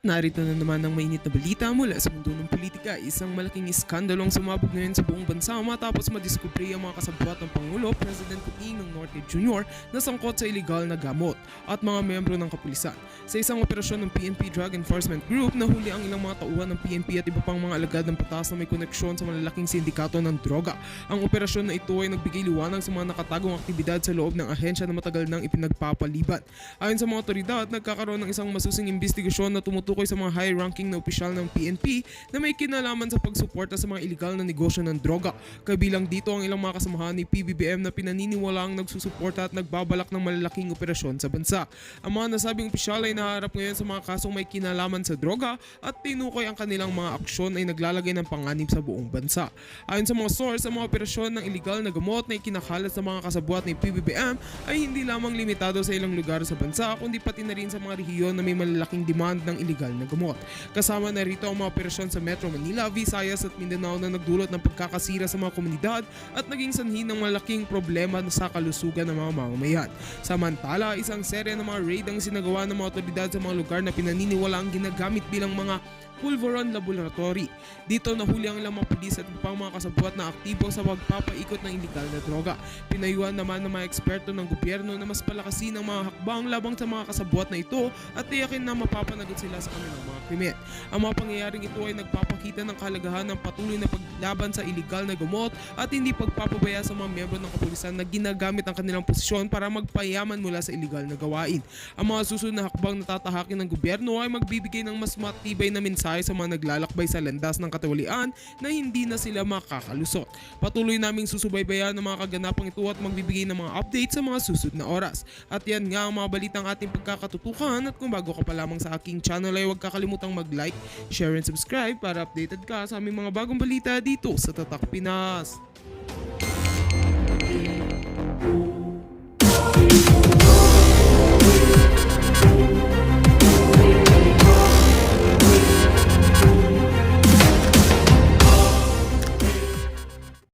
Narito na naman ang mainit na balita mula sa mundo ng politika. Isang malaking iskandalong sumabog ngayon sa buong bansa matapos madiskubre ang mga kasabwat ng Pangulo, President Coting ng Norte Jr. na sangkot sa iligal na gamot at mga membro ng kapulisan. Sa isang operasyon ng PNP Drug Enforcement Group, nahuli ang ilang mga tauhan ng PNP at iba pang mga alagad ng patas na may koneksyon sa malalaking sindikato ng droga. Ang operasyon na ito ay nagbigay liwanag sa mga nakatagong aktibidad sa loob ng ahensya na matagal nang ipinagpapaliban. Ayon sa mga otoridad, nagkakaroon ng isang masusing investigasyon na tumutukoy sa mga high-ranking na opisyal ng PNP na may kinalaman sa pagsuporta sa mga iligal na negosyo ng droga. Kabilang dito ang ilang mga kasamahan ni PBBM na pinaniniwalaang nagsusuporta at nagbabalak ng malalaking operasyon sa bansa. Ang mga nasabing opisyal ay naharap ngayon sa mga kasong may kinalaman sa droga at tinukoy ang kanilang mga aksyon ay naglalagay ng panganib sa buong bansa. Ayon sa mga source, ang mga operasyon ng iligal na gamot na ikinakalat sa mga kasabwat ni PBBM ay hindi lamang limitado sa ilang lugar sa bansa kundi pati na rin sa mga rehiyon na may malalaking demand ng iligal na gamot. Kasama na rito ang mga operasyon sa Metro Manila, Visayas at Mindanao na nagdulot ng pagkakasira sa mga komunidad at naging sanhi ng malaking problema sa kalusugan ng mga mamamayan. Samantala, isang serye ng mga raid ang sinagawa ng mga otoridad sa mga lugar na pinaniniwalaang ginagamit bilang mga Pulveron Laboratory. Dito nahuli ang ilang mga pulis at pang mga kasabwat na aktibo sa pagpapaikot ng iligal na droga. Pinayuhan naman ng mga eksperto ng gobyerno na mas palakasin ang mga hakbang labang sa mga kasabwat na ito at tiyakin na mapapanagot sila sa kanilang mga krimen. Ang mga pangyayaring ito ay nagpapakita ng kahalagahan ng patuloy na paglaban sa iligal na gamot at hindi pagpapabaya sa mga miyembro ng kapulisan na ginagamit ang kanilang posisyon para magpayaman mula sa iligal na gawain. Ang mga susunod na hakbang na tatahakin ng gobyerno ay magbibigay ng mas matibay na mensahe sa mga naglalakbay sa landas ng katiwalian na hindi na sila makakalusot. Patuloy naming susubaybayan ang mga kaganapang ito at magbibigay ng mga update sa mga susunod na oras. At yan nga ang mga balitang ating pagkakatutukan at kung bago ka pa lamang sa aking channel ay huwag kakalimutang mag-like, share and subscribe para updated ka sa aming mga bagong balita dito sa Tatak Pinas.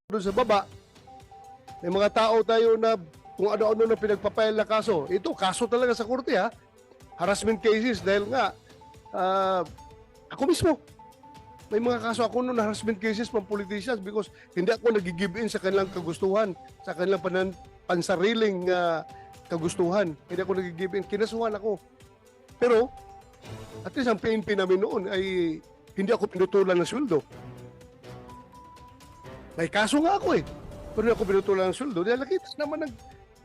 Doon sa baba, may mga tao tayo na kung ano-ano na pinagpapail na kaso. Ito, kaso talaga sa korte ha. Harassment cases dahil nga, ako mismo, may mga kaso ako noon na harassment cases from politicians because hindi ako nag-give in sa kanilang kagustuhan, sa kanilang pansariling kagustuhan. Hindi ako nag-give in. Kinasuhan ako. Pero, at least ang PNP namin noon ay hindi ako pinutulan ng sweldo. May kaso nga ako eh. Pero hindi ako pinutulan ng sweldo. Dahil nakita naman ng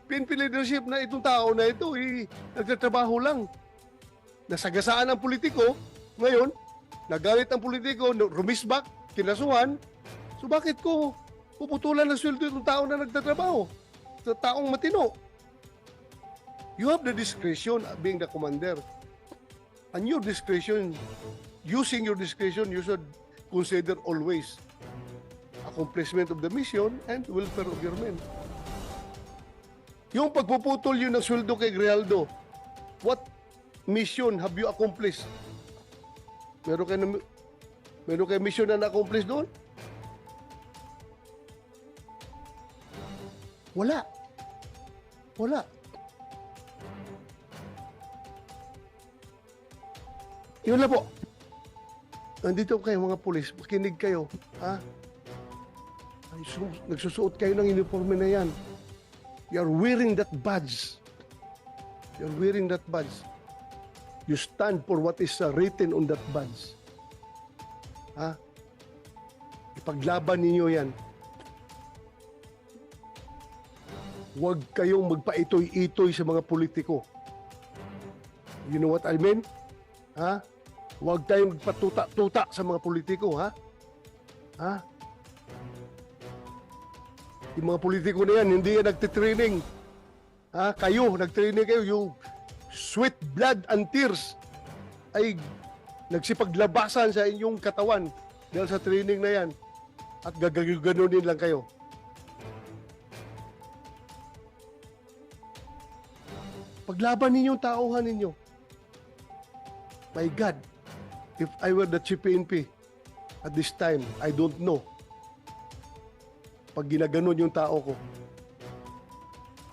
PNP leadership na itong tao na ito nagtatrabaho lang. Nasagasaan ang politiko. Ngayon, nagalit ang politiko, rumisbak, kinasuhan. So bakit ko puputulan ng sweldo itong tao na nagtatrabaho? Sa taong matino. You have the discretion being the commander. And your discretion, using your discretion, you should consider always accomplishment of the mission and welfare of your men. Yung pagpuputol yun ng sweldo kay Grijaldo, what mission have you accomplished? Meron kayo mission na na-accomplish doon? Wala. Wala. Yun lang po. Nandito kayo mga pulis, makinig kayo. Ha? Nagsusuot kayo ng uniforme na yan. You're wearing that badge. You're wearing that badge. You stand for what is written on that badge. Ha? Ipaglaban ninyo yan. Huwag kayong magpaitoy-itoy sa mga politiko. You know what I mean? Ha? Huwag tayong magpatuta-tuta sa mga politiko, ha? Ha? Yung mga politiko na yan, hindi yan nagtitraining. Ha? Kayo, nagtraining kayo. Yung sweat, blood, and tears ay nagsipaglabasan sa inyong katawan dahil sa training na yan. At gaganunin lang kayo. Paglaban ninyong tauhan ninyo. My God, if I were the chief PNP at this time, I don't know. Pag ginaganon yung tao ko,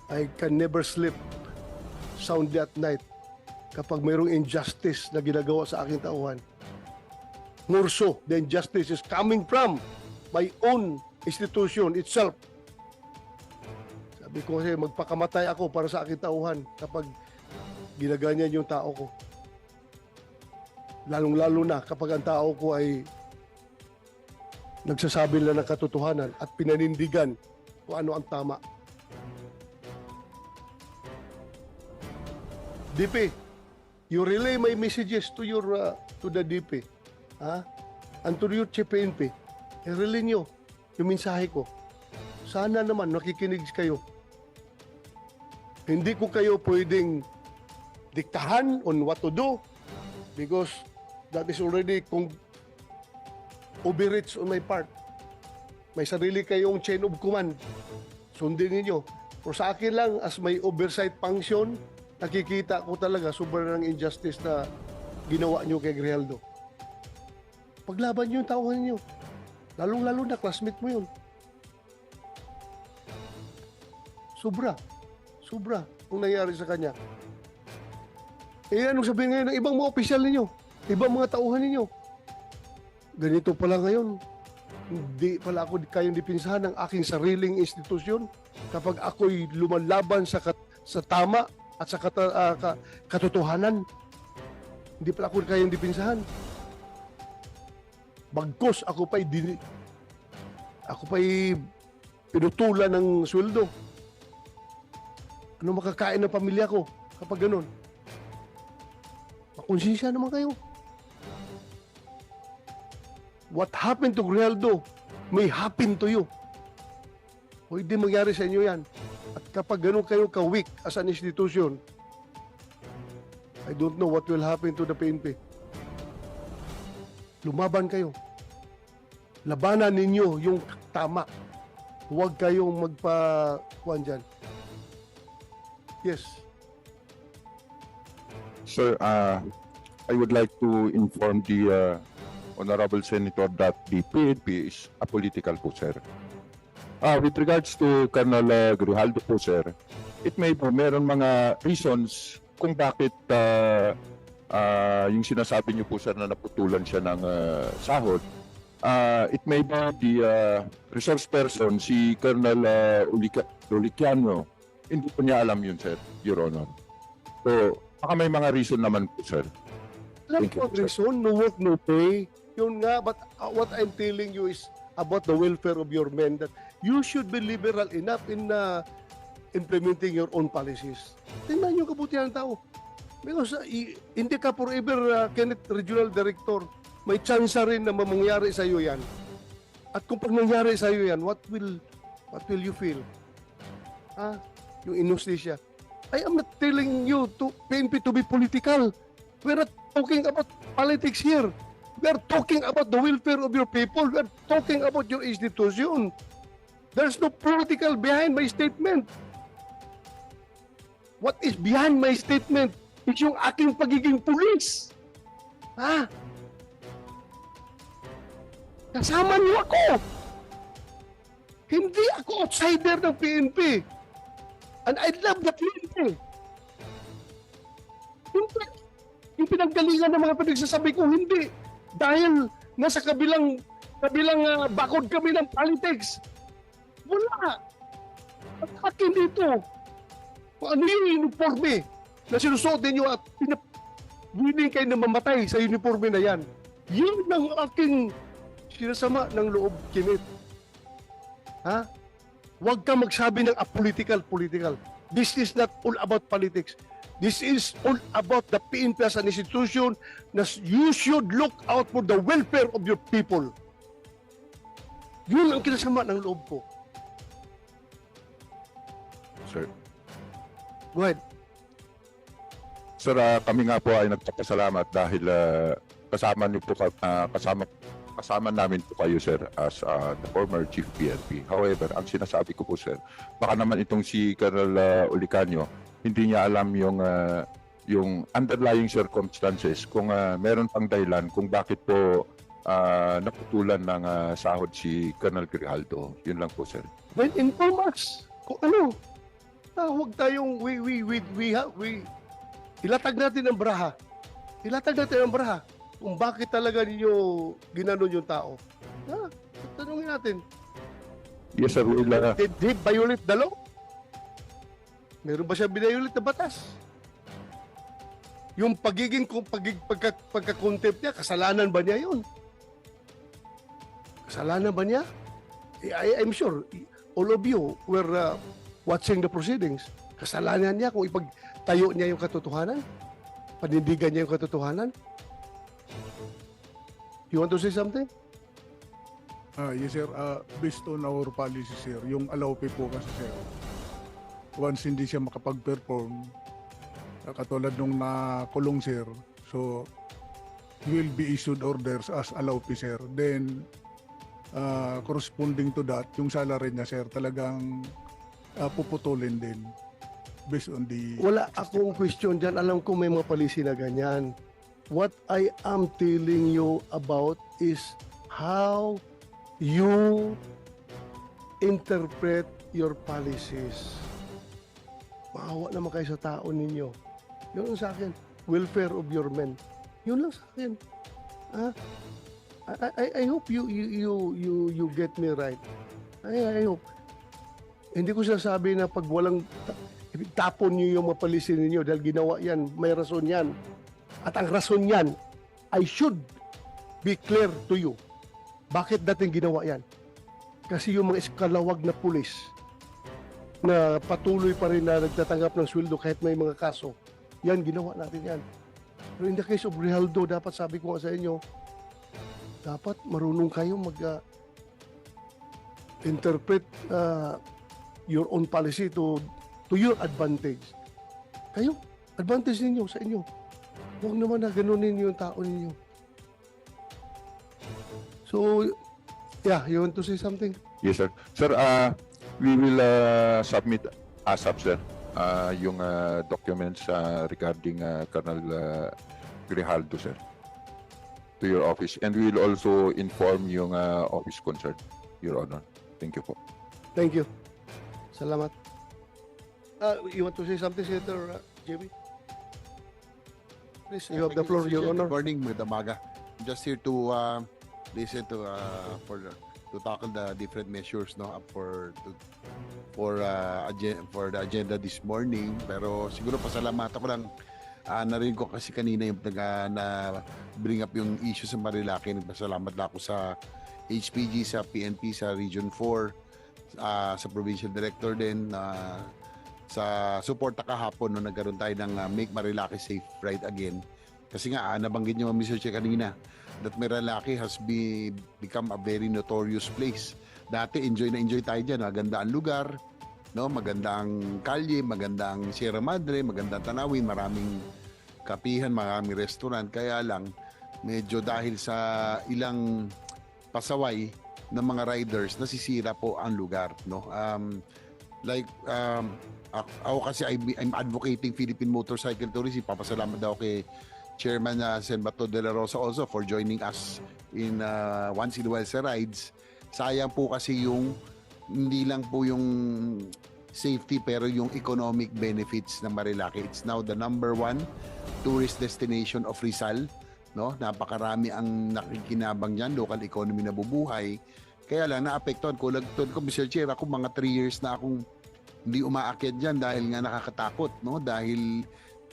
I can never sleep soundly at night kapag mayroong injustice na ginagawa sa aking tauhan. More so, the injustice is coming from my own institution itself. Sabi ko kasi magpakamatay ako para sa aking tauhan kapag ginaganyan yung tao ko. Lalong-lalo na kapag ang tao ko ay nagsasabi lang ng katotohanan at pinanindigan kung ano ang tama. DP, you relay my messages to to the DP, and to your Chief PNP. I-relay nyo yung mensahe ko. Sana naman nakikinig kayo. Hindi ko kayo pwedeng diktahan on what to do because that is already overreach on my part. May sarili kayong chain of command. Sundin ninyo. Pero sa akin lang, as may oversight function, nakikita ko talaga sobrang injustice na ginawa nyo kay Grijaldo. Paglaban nyo yung tauhan nyo. Lalong-lalo na, classmate mo yun. Sobra. Sobra ang nangyari sa kanya. Eh, anong sabihin ngayon ng ibang mga opisyal ninyo? Ibang mga tauhan ninyo? Ganito pala ngayon. Hindi pala ako kayang dipinsahan ng aking sariling institusyon kapag ako'y lumalaban sa tama at sa katotohanan. Hindi pala ako kayang dipinsahan. Bagkos ako pa'y pinutulan ng sweldo. Ano makakain ng pamilya ko kapag ganun? Makonsensya naman kayo. What happened to Grijaldo may happen to you. Pwede mangyari sa inyo yan. At kapag ganun kayo ka-weak as an institution, I don't know what will happen to the PNP. Lumaban kayo. Labanan ninyo yung tama. Huwag kayong magpa-kuhan dyan. Yes. Sir, I would like to inform the Honorable Senator that the PNP is apolitical po, sir. With regards to Colonel Grijaldo po, sir, it may po meron mga reasons kung bakit yung sinasabi niyo po, sir, na naputulan siya ng sahod. It may be the resource person, si Colonel Uliciano. Hindi po niya alam yun, sir, Your Honor. So, baka may mga reason naman po, sir. Alam Thank you, ko, sir. reason, no work, no pay. Yun nga, but what I'm telling you is about the welfare of your men, that you should be liberal enough in implementing your own policies. Tingnan yung kabutihan ng tao. Because hindi ka forever, Kenneth, Regional Director, may chance rin na mangyari sa iyo yan. At kung pag nangyari sa iyo yan, what will you feel? Yung inostisya. I am not telling you to PNP to be political. We're not talking about politics here. We're talking about the welfare of your people. We're talking about your institution. There's no political behind my statement. What is behind my statement is yung aking pagiging pulis. Kasama niyo ako. Hindi ako outsider ng PNP. And I love the PNP. Hindi. Yung pinanggalingan ng mga pinagsasabi ko, hindi. Dahil nasa kabilang bakod kami ng politics. Wala. At akin dito. Kung ano yung uniforme na sinusuot ninyo at willing kayo na mamatay sa uniforme na yan. Yun ang aking sinasama ng loob, Kenneth. Huwag ka magsabi ng apolitical. This is not all about politics. This is all about the PNP as an institution na you should look out for the welfare of your people. Yun ang kinasama ng loob ko. Sir. Go ahead. Sir, kami nga po ay nagpapasalamat dahil kasama niyo po kasama namin po kayo, sir, as the former Chief PNP. However, ang sinasabi ko po, sir, baka naman itong si Colonel Ulicanio, hindi niya alam yung underlying circumstances kung meron pang dahilan kung bakit po naputulan ng sahod si Colonel Grijaldo. Yun lang po, sir. Then inform us kung ano. Huwag tayong Ilatag natin ang braha. Ilatag natin ang braha kung bakit talaga ninyo ginanon yung tao. Tanungin natin, Yes, sir. did he violate the law? Meron ba siya binayulit na batas? Yung pagka-contempt niya, kasalanan ba niya yun? Kasalanan ba niya? I'm sure all of you were watching the proceedings. Kasalanan niya kung ipagtayo niya yung katotohanan? Panindigan niya yung katotohanan? You want to say something? Yes sir, based on our policy sir, yung allowpe po kasi sir, once hindi siya makapag-perform, katulad nung nakulong sir, so he will be issued orders as allowpe sir. Then, corresponding to that, yung salary niya sir, talagang puputulin din based on the... Wala akong question dyan. Alam ko may mga policy na ganyan. What I am telling you about is how you interpret your policies. Maawa naman kayo sa tao ninyo. Yun lang sa akin. Welfare of your men. Yun lang sa akin. I hope you get me right. I hope. Hindi ko sasabi na pag walang tapon niyo yung mga policy ninyo dahil ginawa yan, may rason yan. At ang rason yan, I should be clear to you. Bakit dating ginawa yan? Kasi yung mga iskalawag na pulis na patuloy pa rin na nagtatanggap ng sweldo kahit may mga kaso, yan, ginawa natin yan. Pero in the case of Rijaldo, dapat sabi ko nga sa inyo, dapat marunong kayo interpret your own policy to your advantage. Kayo, advantage ninyo sa inyo. Huwag naman na ganunin yung tao ninyo. So, yeah, you want to say something? Yes, sir. Sir, we will submit ASAP, sir, yung documents regarding Colonel Grijaldo, sir, to your office. And we will also inform yung office concerned, Your Honor. Thank you po. Thank you. Salamat. You want to say something, Senator JB? Please, you have the floor, Your Honor. Good morning, Madam Maga. I'm just here to listen to tackle the different measures up for the agenda this morning. Pero siguro pasalamatan ko lang, narinig ko kasi kanina yung na bring up yung issue sa Marilaki. Nagpasalamat na ako sa HPG, sa PNP, sa Region 4, sa Provincial Director din, sa support na kahapon nung nagkaroon tayo ng Make Marilaki Safe Ride Again. Kasi nga, nabanggit niyo Mr. Che kanina, that Marilaki has become a very notorious place. Dati, enjoy tayo dyan. Maganda ang lugar, no? Maganda ang kalye, maganda ang Sierra Madre, maganda ang tanawin, maraming kapihan, maraming restaurant. Kaya lang, medyo dahil sa ilang pasaway ng mga riders, nasisira po ang lugar, no? Ako kasi I'm advocating Philippine Motorcycle Tourism. Papasalamat daw kay Chairman Sen. Bato de la Rosa also for joining us in Once in a While sa rides. Sayang po kasi yung hindi lang po yung safety pero yung economic benefits ng Marilaki. It's now the #1 tourist destination of Rizal, no? Napakarami ang nakikinabang diyan, local economy na bubuhay. Kaya lang naapektuhan ko Mr. Chair, ako mga 3 years na akong hindi umaakyat diyan dahil nga nakakatakot, no? Dahil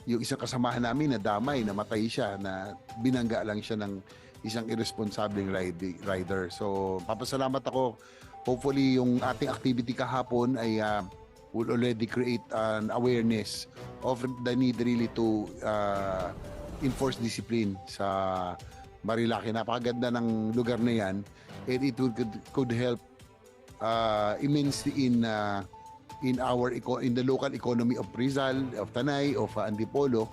yung isang kasamahan namin na damay, namatay siya, na binangga lang siya ng isang irresponsibleng rider. So, papasalamat ako. Hopefully, yung ating activity kahapon ay will already create an awareness of the need really to enforce discipline sa Marilaki. Napakaganda ng lugar na yan, and it could help immensely in the local economy of Rizal, of Tanay, of Antipolo,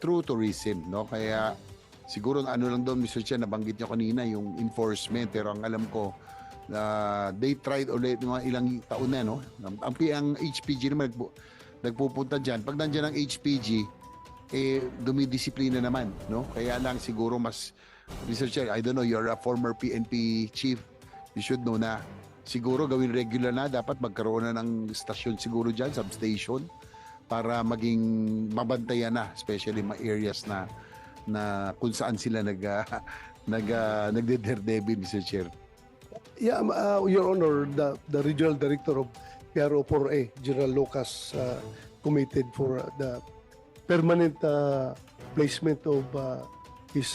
through tourism, no? Kaya siguro ano lang doon, Mr. Chen, nabanggit niyo kanina yung enforcement, pero ang alam ko they tried ulit mga ilang taon na, no? Ang HPG naman nagpupunta diyan. Pag nandiyan ang HPG, dumidisiplina naman, no? Kaya lang siguro mas, Mr. Chen, I don't know, you're a former PNP chief, you should know na siguro gawin regular na, dapat magkaroon na ng stasyon siguro dyan, substation, para maging mabantayan na, especially mga areas na kung saan sila nagde-daredevil, Mr. Chair. Yeah, Your Honor, the Regional Director of PRO 4A, General Lucas, committed for the permanent placement of his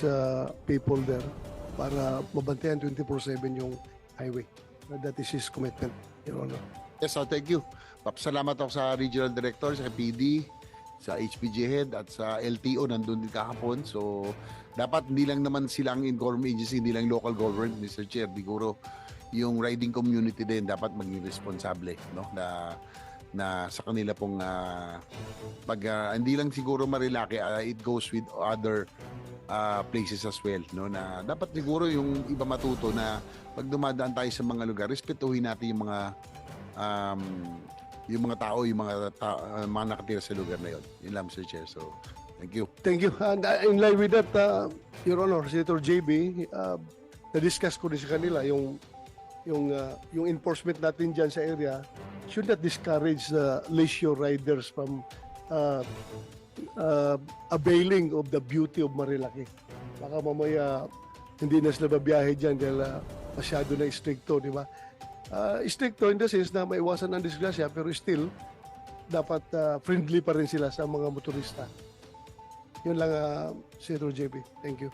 people there para mabantayan 24/7 yung highway. That is his commitment, Your Honor. Yes, so thank you. Papasalamat ako sa Regional Director, sa PD, sa HPG Head at sa LTO nandun din kahapon. So dapat hindi lang naman sila ang in-government agency, hindi lang local government, Mr. Chair. Siguro yung riding community din dapat maging responsable, no? Na sa kanila pong hindi lang siguro Marilaki, it goes with other places as well, no? Na dapat siguro yung iba matuto na pag dumadaan tayo sa mga lugar, respetuhin natin yung mga tao, yung mga nakatira sa lugar na yon. Yun lang, Mr. Chair. So, thank you. Thank you. And in line with that, Your Honor, Senator JB, na-discuss ko din sa kanila yung enforcement natin dyan sa area should not discourage the leisure riders from availing of the beauty of Marilaki. Baka mamaya hindi na sila babiyahe dyan dahil masyado na stricto, di ba? Stricto in the sense na maiwasan ang disgrasya pero still dapat friendly pa rin sila sa mga motorista. Yun lang, Senator JB. Thank you.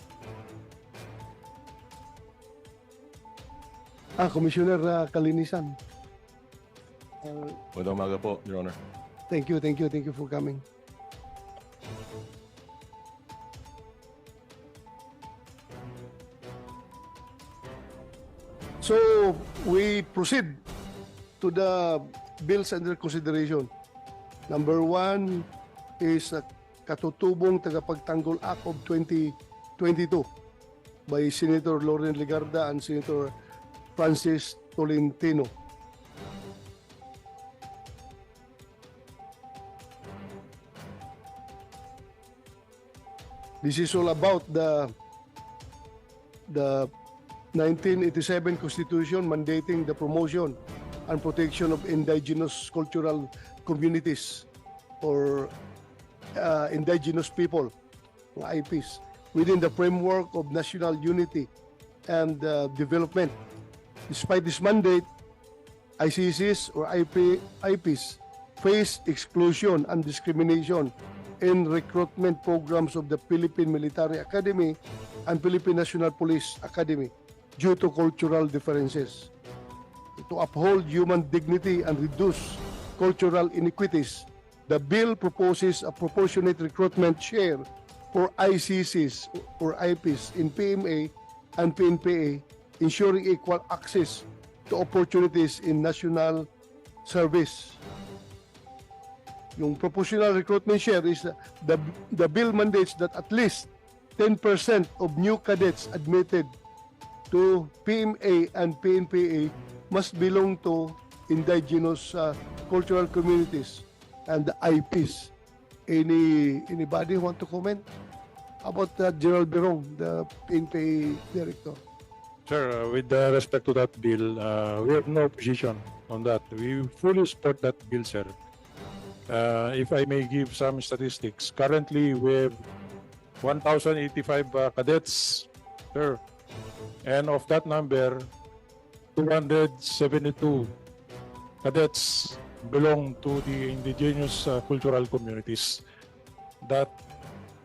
Commissioner Kalinisan. Magandang umaga po, Your Honor. Thank you for coming. So, we proceed to the bills under consideration. Number 1 is Katutubong Tagapagtanggol Act of 2022 by Senator Loren Legarda and Senator Francis Tolentino. This is all about the 1987 Constitution mandating the promotion and protection of indigenous cultural communities or indigenous people, IPs, within the framework of national unity and development. Despite this mandate, ICCs or IPs face exclusion and discrimination in recruitment programs of the Philippine Military Academy and Philippine National Police Academy due to cultural differences. To uphold human dignity and reduce cultural inequities, the bill proposes a proportionate recruitment share for ICCs or IPs in PMA and PNPA, ensuring equal access to opportunities in national service. Yung proportional recruitment share is the bill mandates that at least 10% of new cadets admitted to PMA and PNPA must belong to indigenous cultural communities and the IPs. Anybody want to comment about General Berong, the PNPA director? Sir, with respect to that bill, we have no position on that. We fully support that bill, sir. If I may give some statistics, currently we have 1,085 cadets, sir. And of that number, 272 cadets belong to the indigenous cultural communities. That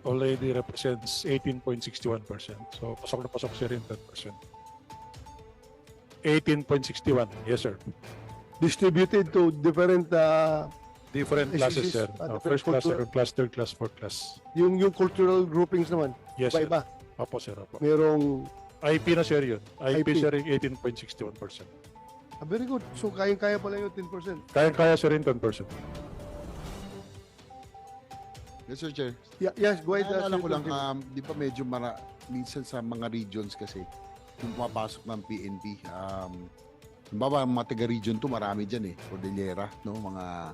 already represents 18.61%. So, pasok na pasok siya rin 10%. 18.61, yes, sir. Distributed to different Different classes, sir. different First class, cultural- second class, third class, fourth class. yung cultural groupings naman. Yes, sir. Iba-iba. Opo, sir. Opo. Merong IP na, sir, yun. IP, IP. sir, 18.61%. very good. So kayang-kaya pala yung 10%. Kaya-kaya, sir, rin 10%. Yes, Sir Chair. Yes, go ahead. Naalala ko lang, Senator di ba medyo minsan sa mga regions kasi kung pumapasok ng PNP, halimbawa mga taga-region to, marami dyan Cordillera, no? Mga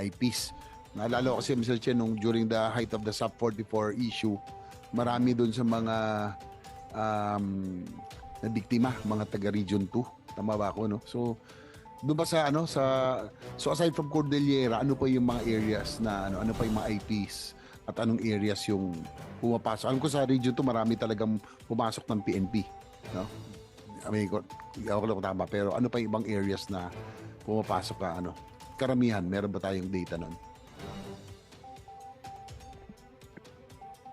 IPs. Naalala ko kasi, Mr. Chen, during the height of the Sub 44 issue, marami doon sa mga na biktima, mga taga-region 2. Tama ba ako, no? So, Doon ba sa ano so aside from Cordillera, ano pa yung mga areas na ano pa yung mga IPs at anong areas yung pumapasok? Alam ko sa region to marami talagang pumasok ng PNP, no? I mean, ako lang kung tama, pero ano pa yung ibang areas na pumapasok ka ano? Karamihan, meron ba tayong data nun?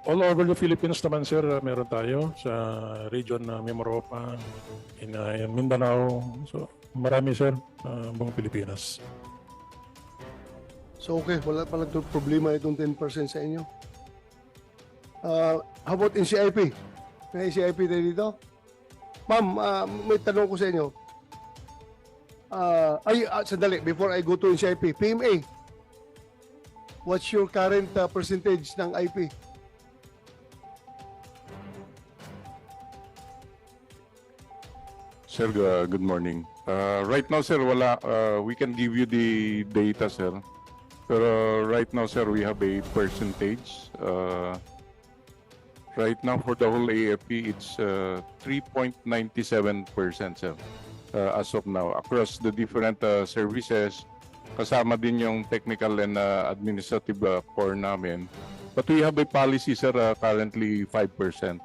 All over the Philippines naman, sir, meron tayo sa region na Mimaropa, in Mindanao. So, marami, sir, buong Pilipinas. So okay, wala palang problema itong 10% sa inyo. How about in CIP? May CIP tayo dito? Ma'am, may tanong ko sa inyo. Sandali, before I go to NCIP, PMA, what's your current percentage ng IP? Sir, good morning. Right now, sir, wala. We can give you the data, sir. Pero right now, sir, we have a percentage. Right now, for the whole AFP, it's 3.97%, sir. As of now, across the different services, kasama din yung technical and administrative core namin. But we have a policy, sir, currently 5%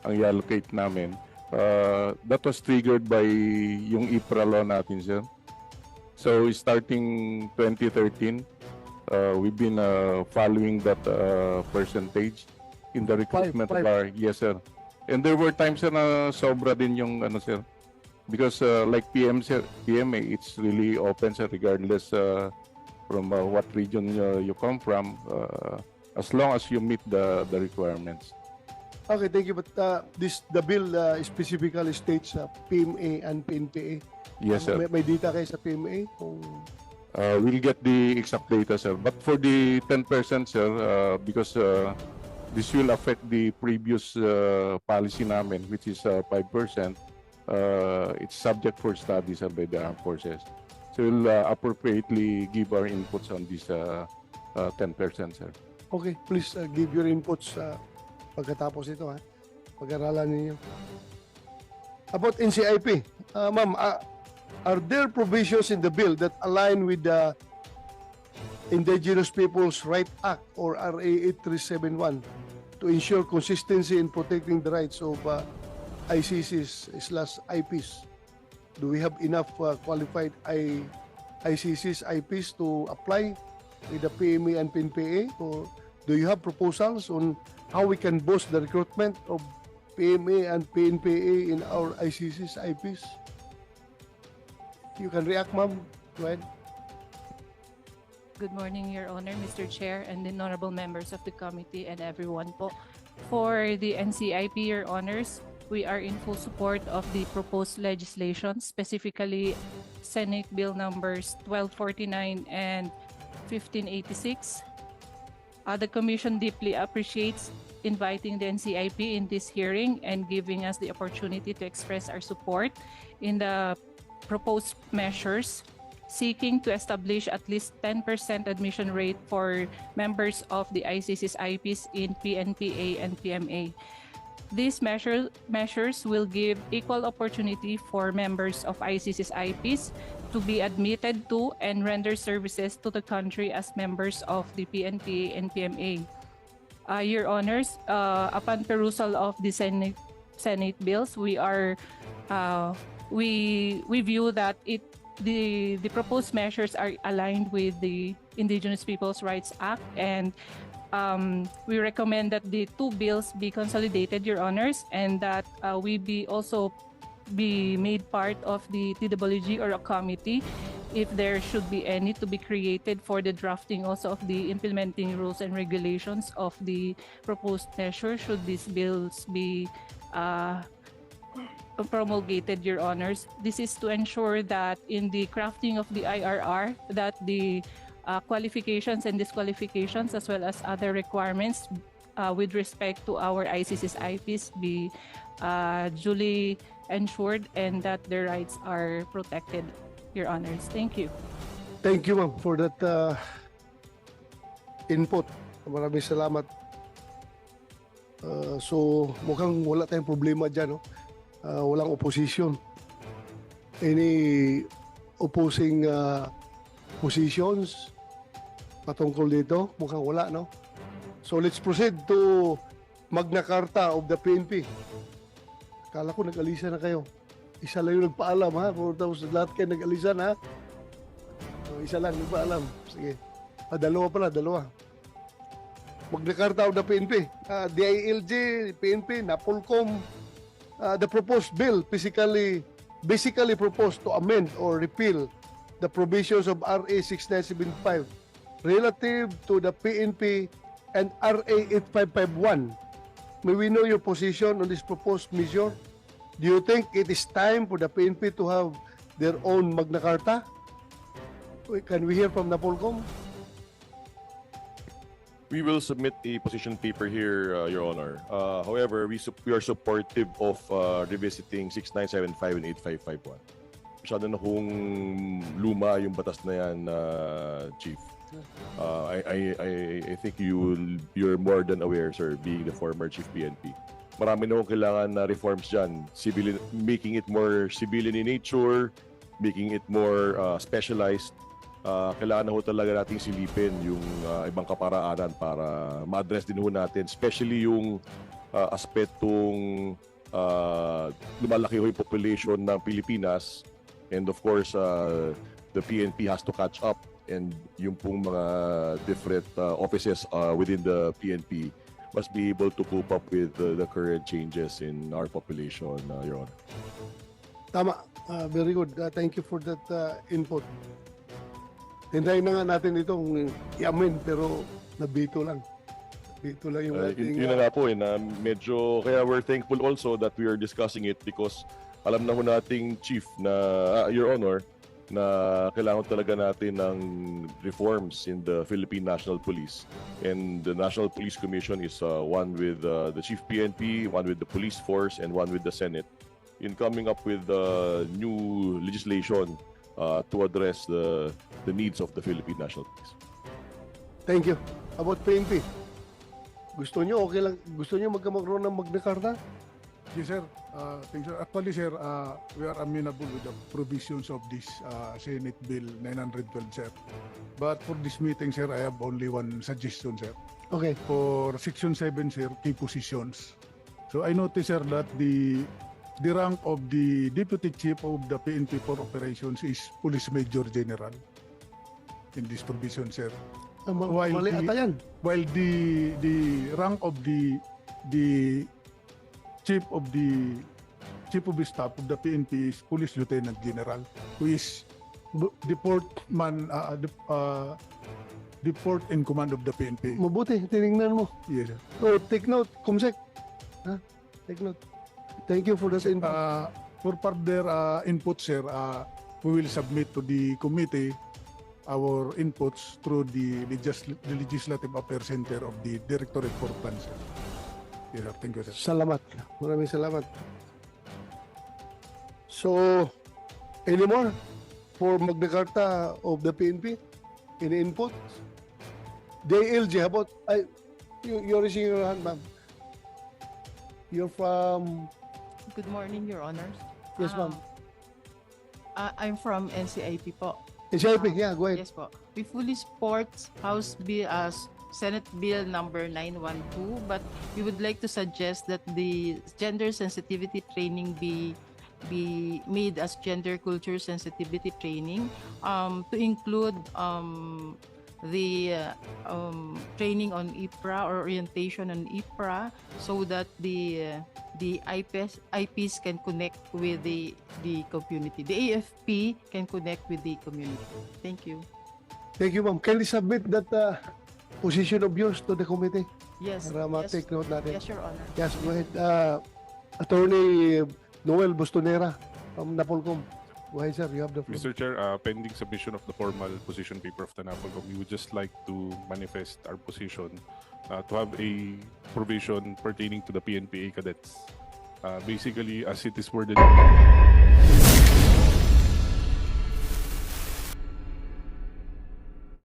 ang i-allocate namin. That was triggered by yung IPRA law natin, sir. So starting 2013, we've been following that percentage in the recruitment of our, yes, sir. And there were times na sobra din yung ano, sir. Because like PMA, it's really open, sir, regardless from what region you come from, as long as you meet the requirements. Okay, thank you. But the bill specifically states PMA and PNPA. Yes, sir. May data kayo sa PMA? Kung... We'll get the exact data, sir. But for the 10%, sir, because this will affect the previous policy namin, which is 5%, it's subject for study, sir, by the armed forces. So we'll appropriately give our inputs on this 10%, sir. Okay, please give your inputs pagkatapos ito, ha? Pag-aralan ninyo. About NCIP, ma'am, are there provisions in the bill that align with the Indigenous Peoples' Right Act or RA 8371 to ensure consistency in protecting the rights of ICCs/IPs? Do we have enough qualified ICCs/IPs to apply with the PMA and PNPA? Or do you have proposals on how we can boost the recruitment of PMA and PNPA in our ICCs/IPs? You can react, ma'am. Go ahead. Good morning, Your Honor, Mr. Chair, and the honorable members of the committee and everyone po. For the NCIP, Your Honors, we are in full support of the proposed legislation, specifically Senate Bill numbers 1249 and 1586. The Commission deeply appreciates inviting the NCIP in this hearing and giving us the opportunity to express our support in the proposed measures seeking to establish at least 10% admission rate for members of the ICC's IPs in PNPA and PMA. These measures will give equal opportunity for members of ICC's IPs to be admitted to and render services to the country as members of the PNPA and PMA. Your Honors, upon perusal of the Senate bills, we view that the proposed measures are aligned with the Indigenous Peoples' Rights Act, and we recommend that the two bills be consolidated, Your Honors, and that we also be made part of the TWG or a committee if there should be any to be created for the drafting also of the implementing rules and regulations of the proposed measure should these bills be promulgated, Your Honors. This is to ensure that in the crafting of the IRR that the qualifications and disqualifications as well as other requirements with respect to our ICC's IPs be duly ensured and that their rights are protected, Your Honors. Thank you. Thank you, ma'am, for that input. Maraming salamat. So, mukhang wala tayong problema dyan, no? Walang opposition. Any opposing positions patungkol dito? Mukhang wala, no? So let's proceed to Magna Carta of the PNP. Kala ko nag-alisa na kayo. Isa lang yung nagpaalam, ha? Kung tapos lahat kayo nag-alisan, ha? So, isa lang nagpaalam. Sige. Dalawa pala, dalawa. Magna Carta of the PNP. DILG, PNP, NAPOLCOM. The proposed bill basically proposed to amend or repeal the provisions of RA 6975 relative to the PNP and RA 8551. May we know your position on this proposed measure? Do you think it is time for the PNP to have their own Magna Carta? Can we hear from Napolcom? We will submit a position paper here, Your Honor. However, we are supportive of revisiting 6975 and 8551. Masyado na kung luma yung batas na yan, Chief. I think you're more than aware, sir, being the former Chief PNP. Marami na kung kailangan na reforms dyan. Making it more civilian in nature, making it more specialized. Kailangan na ho talaga nating silipin yung ibang kaparaanan para ma-address din ho natin, especially yung aspetong lumalaki ho yung population ng Pilipinas, and of course the PNP has to catch up, and yung pong mga different offices within the PNP must be able to cope up with the current changes in our population, Your Honor. Tama. Very good. Thank you for that input. Hintayin na nga natin itong i-amend pero nabito lang. Nabito lang yung ating... Yun na nga po, na medyo, kaya we're thankful also that we are discussing it because alam na ho nating Chief na, Your Honor, na kailangan talaga natin ng reforms in the Philippine National Police. And the National Police Commission is one with the Chief PNP, one with the Police Force, and one with the Senate in coming up with new legislation to address the needs of the Philippine National Police. Thank you. About PNP. Gusto nyo, okay lang. Gusto nyo magkamagroon ng Magna Carta? Yes, sir. Thanks, sir. Actually, sir, we are amenable with the provisions of this Senate Bill 912, sir. But for this meeting, sir, I have only one suggestion, sir. Okay. For Section 7, sir, key positions. So I noticed, sir, that the rank of the Deputy Chief of the PNP for Operations is Police Major General in this provision, sir. Mali ata yan. While the rank of the chief of the staff of the PNP is Police Lieutenant General, who is the fourth in command of the PNP. Mabuti, tinignan mo. Yes, sir. So, take note, Kumsek. Take note. Thank you for that input. For further input, sir, we will submit to the committee our inputs through the Legislative Affairs Center of the Directorate for Plans, sir. Yes, sir. Thank you, sir. Salamat. Maraming salamat. So, any more for Magna Carta of the PNP? Any input? DILG, how about... you're raising your hand, ma'am. You're from... Good morning, Your Honors. Yes, ma'am. I'm from NCIP po. NCIP, yeah, go ahead. Yes po. We fully support House Bill Senate Bill number 912, but we would like to suggest that the gender sensitivity training be made as gender culture sensitivity training to include the training on IPRA or orientation on IPRA, so that the IPs can connect with the community. The AFP can connect with the community. Thank you. Thank you, ma'am. Can you submit that position of yours to the committee? Yes. Para ma-take note natin. Yes, Your Honor. Yes, go ahead. Attorney Noel Bustonera from Napolcom. Go ahead, sir. You have the floor. Mr. Chair, pending submission of the formal position paper of the NAPOLCOM, we would just like to manifest our position to have a provision pertaining to the PNPA cadets. Basically, as it is worded